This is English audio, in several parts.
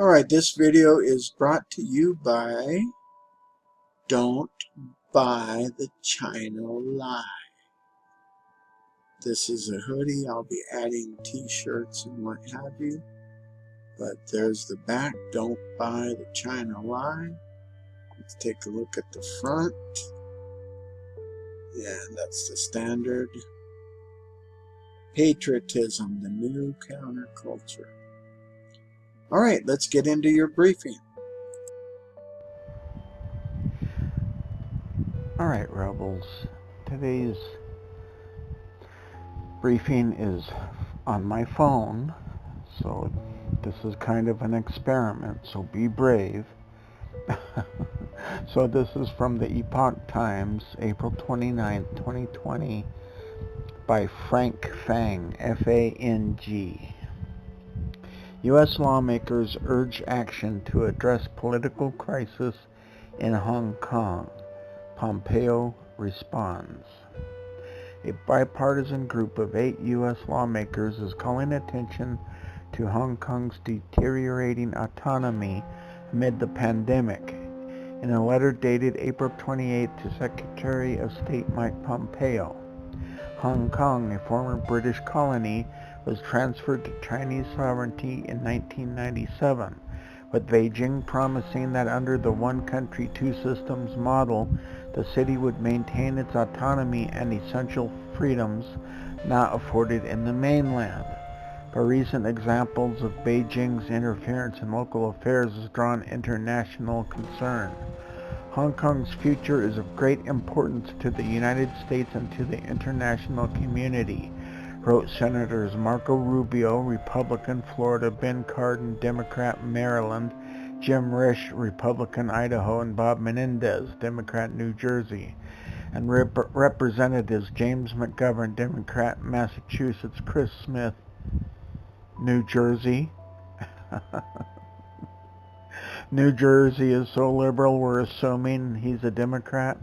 Alright, this video is brought to you by Don't Buy the China Lie. This is a hoodie. I'll be adding t-shirts and what have you. But there's the back. Don't buy the China Lie. Let's take a look at the front. Yeah, that's the standard. Patriotism, the new counterculture. Alright, let's get into your briefing. Alright, Rebels. Today's briefing is on my phone, so this is kind of an experiment, so be brave. So this is from the Epoch Times, April 29th, 2020, by Frank Fang, F-A-N-G. U.S. lawmakers urge action to address political crisis in Hong Kong. Pompeo responds. A bipartisan group of 8 U.S. lawmakers is calling attention to Hong Kong's deteriorating autonomy amid the pandemic. In a letter dated April 28 to Secretary of State Mike Pompeo, Hong Kong, a former British colony, was transferred to Chinese sovereignty in 1997, with Beijing promising that under the one country, two systems model, the city would maintain its autonomy and essential freedoms not afforded in the mainland. But recent examples of Beijing's interference in local affairs has drawn international concern. Hong Kong's future is of great importance to the United States and to the international community, wrote Senators Marco Rubio, Republican, Florida, Ben Cardin, Democrat, Maryland, Jim Risch, Republican, Idaho, and Bob Menendez, Democrat, New Jersey, and Representatives James McGovern, Democrat, Massachusetts, Chris Smith, New Jersey. New Jersey is so liberal, we're assuming he's a Democrat.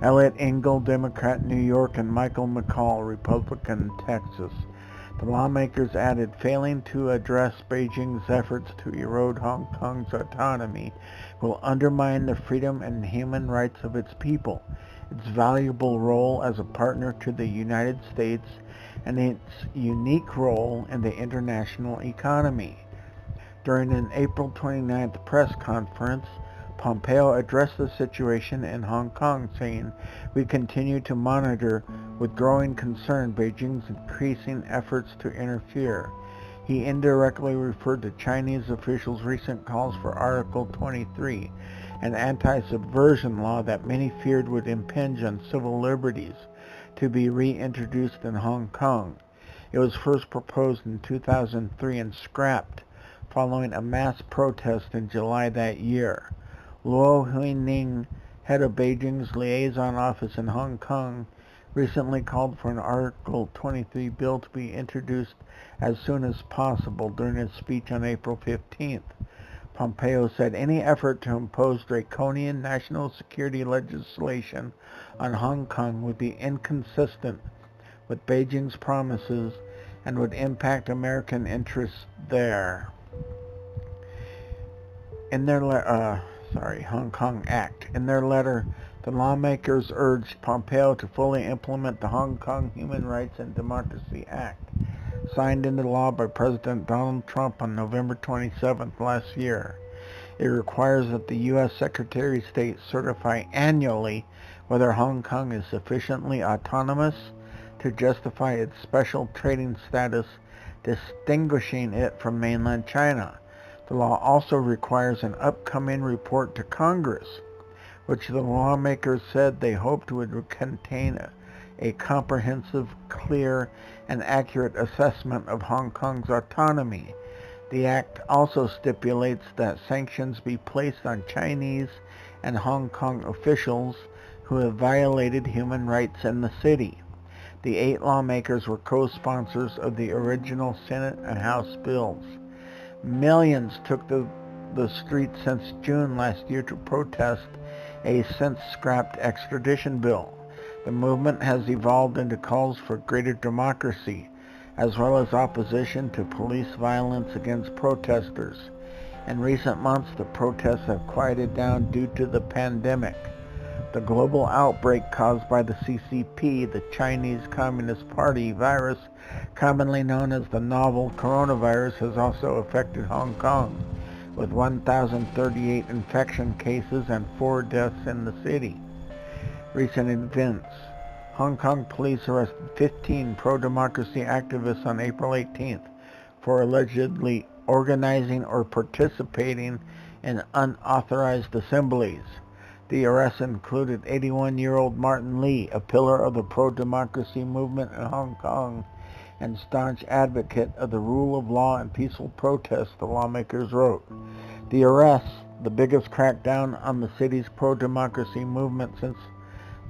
Elliot Engel, Democrat, New York, and Michael McCall, Republican, Texas. The lawmakers added, failing to address Beijing's efforts to erode Hong Kong's autonomy will undermine the freedom and human rights of its people, its valuable role as a partner to the United States, and its unique role in the international economy. During an April 29th press conference, Pompeo addressed the situation in Hong Kong, saying, "We continue to monitor with growing concern Beijing's increasing efforts to interfere." He indirectly referred to Chinese officials' recent calls for Article 23, an anti-subversion law that many feared would impinge on civil liberties, to be reintroduced in Hong Kong. It was first proposed in 2003 and scrapped following a mass protest in July that year. Luo Huining, head of Beijing's liaison office in Hong Kong, recently called for an Article 23 bill to be introduced as soon as possible during his speech on April 15th. Pompeo said any effort to impose draconian national security legislation on Hong Kong would be inconsistent with Beijing's promises and would impact American interests there. In their Hong Kong Act. In their letter, the lawmakers urged Pompeo to fully implement the Hong Kong Human Rights and Democracy Act, signed into law by President Donald Trump on November 27th last year. It requires that the U.S. Secretary of State certify annually whether Hong Kong is sufficiently autonomous to justify its special trading status, distinguishing it from mainland China. The law also requires an upcoming report to Congress, which the lawmakers said they hoped would contain a comprehensive, clear, and accurate assessment of Hong Kong's autonomy. The act also stipulates that sanctions be placed on Chinese and Hong Kong officials who have violated human rights in the city. The 8 lawmakers were co-sponsors of the original Senate and House bills. Millions took the streets since June last year to protest a since-scrapped extradition bill. The movement has evolved into calls for greater democracy, as well as opposition to police violence against protesters. In recent months, the protests have quieted down due to the pandemic. The global outbreak caused by the CCP, the Chinese Communist Party virus, commonly known as the novel coronavirus, has also affected Hong Kong, with 1,038 infection cases and 4 deaths in the city. Recent events. Hong Kong police arrested 15 pro-democracy activists on April 18th for allegedly organizing or participating in unauthorized assemblies. The arrests included 81-year-old Martin Lee, a pillar of the pro-democracy movement in Hong Kong and staunch advocate of the rule of law and peaceful protests, the lawmakers wrote. The arrests, the biggest crackdown on the city's pro-democracy movement since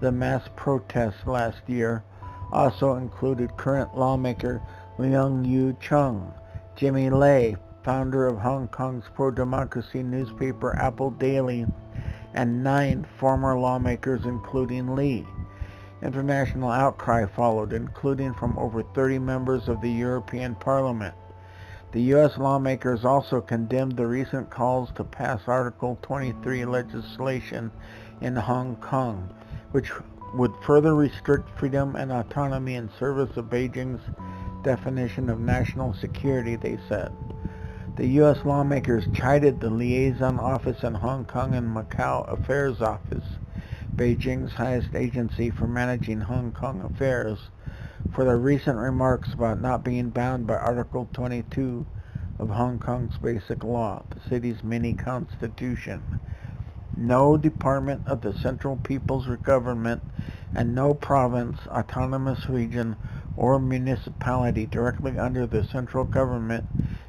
the mass protests last year, also included current lawmaker Leung Yu-chung, Jimmy Lai, founder of Hong Kong's pro-democracy newspaper Apple Daily, and 9 former lawmakers including Lee. International outcry followed, including from over 30 members of the European Parliament. The U.S. lawmakers also condemned the recent calls to pass Article 23 legislation in Hong Kong, which would further restrict freedom and autonomy in service of Beijing's definition of national security, they said. The U.S. lawmakers chided the Liaison Office in Hong Kong and Macau Affairs Office, Beijing's highest agency for managing Hong Kong affairs, for their recent remarks about not being bound by Article 22 of Hong Kong's basic law, the city's mini-constitution. No department of the Central People's Government and no province, autonomous region, or municipality directly under the central government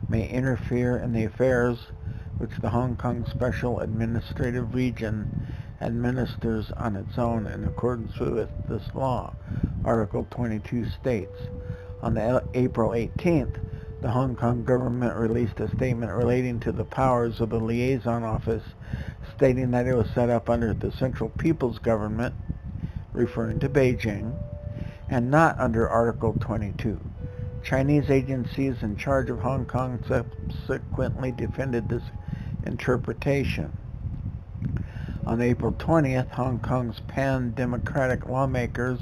may interfere in the affairs which the Hong Kong Special Administrative Region administers on its own in accordance with this law, Article 22 states. On April 18th, the Hong Kong government released a statement relating to the powers of the Liaison Office, stating that it was set up under the Central People's Government, referring to Beijing, and not under Article 22. Chinese agencies in charge of Hong Kong subsequently defended this interpretation. On April 20th, Hong Kong's pan-democratic lawmakers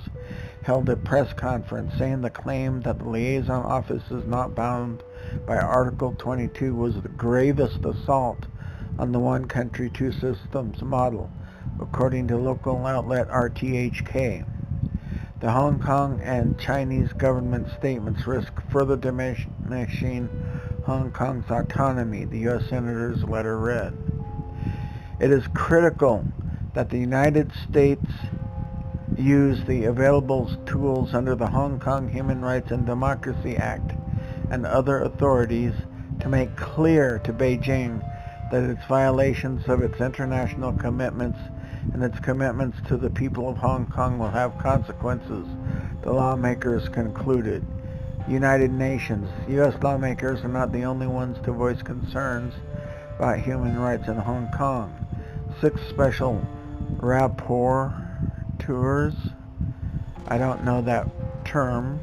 held a press conference saying the claim that the liaison office is not bound by Article 22 was the gravest assault on the one country, two systems model, according to local outlet RTHK. The Hong Kong and Chinese government statements risk further diminishing Hong Kong's autonomy, the U.S. Senator's letter read. It is critical that the United States use the available tools under the Hong Kong Human Rights and Democracy Act and other authorities to make clear to Beijing that its violations of its international commitments and its commitments to the people of Hong Kong will have consequences, the lawmakers concluded. United Nations. U.S. lawmakers are not the only ones to voice concerns about human rights in Hong Kong. 6 special rapporteurs, I don't know that term,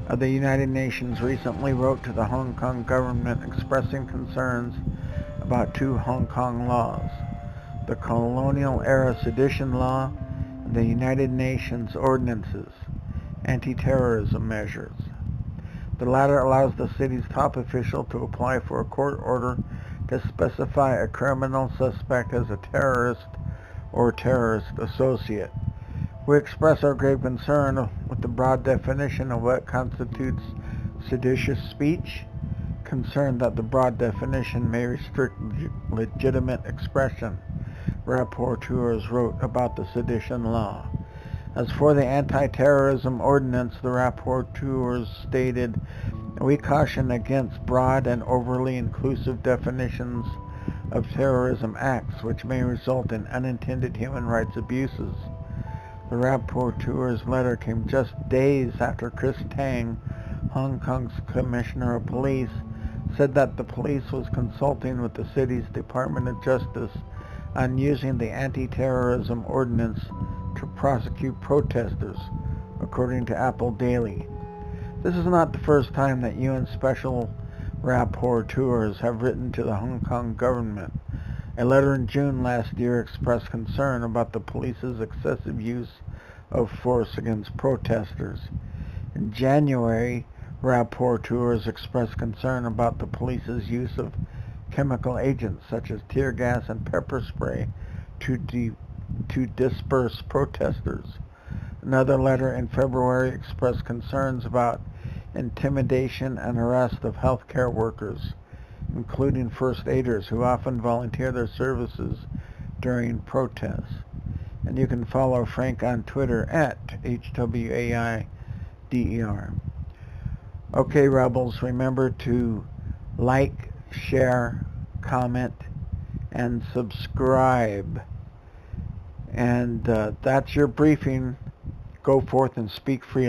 of the United Nations recently wrote to the Hong Kong government expressing concerns about 2 Hong Kong laws, the colonial-era sedition law and the United Nations ordinances, anti-terrorism measures. The latter allows the city's top official to apply for a court order to specify a criminal suspect as a terrorist or terrorist associate. We express our grave concern with the broad definition of what constitutes seditious speech, concerned that the broad definition may restrict legitimate expression, rapporteurs wrote about the sedition law. As for the anti-terrorism ordinance, the rapporteurs stated, we caution against broad and overly inclusive definitions of terrorism acts which may result in unintended human rights abuses. The rapporteur's letter came just days after Chris Tang, Hong Kong's Commissioner of Police, said that the police was consulting with the city's Department of Justice on using the anti-terrorism ordinance to prosecute protesters, according to Apple Daily. This is not the first time that UN Special rapporteurs have written to the Hong Kong government. A letter in June last year expressed concern about the police's excessive use of force against protesters. In January, rapporteurs expressed concern about the police's use of chemical agents such as tear gas and pepper spray to disperse protesters. Another letter in February expressed concerns about intimidation and arrest of healthcare workers, including first aiders who often volunteer their services during protests. And you can follow Frank on Twitter at HWAIDER. Okay, Rebels, remember to like, share, comment, and subscribe. And that's your briefing. Go forth and speak freely.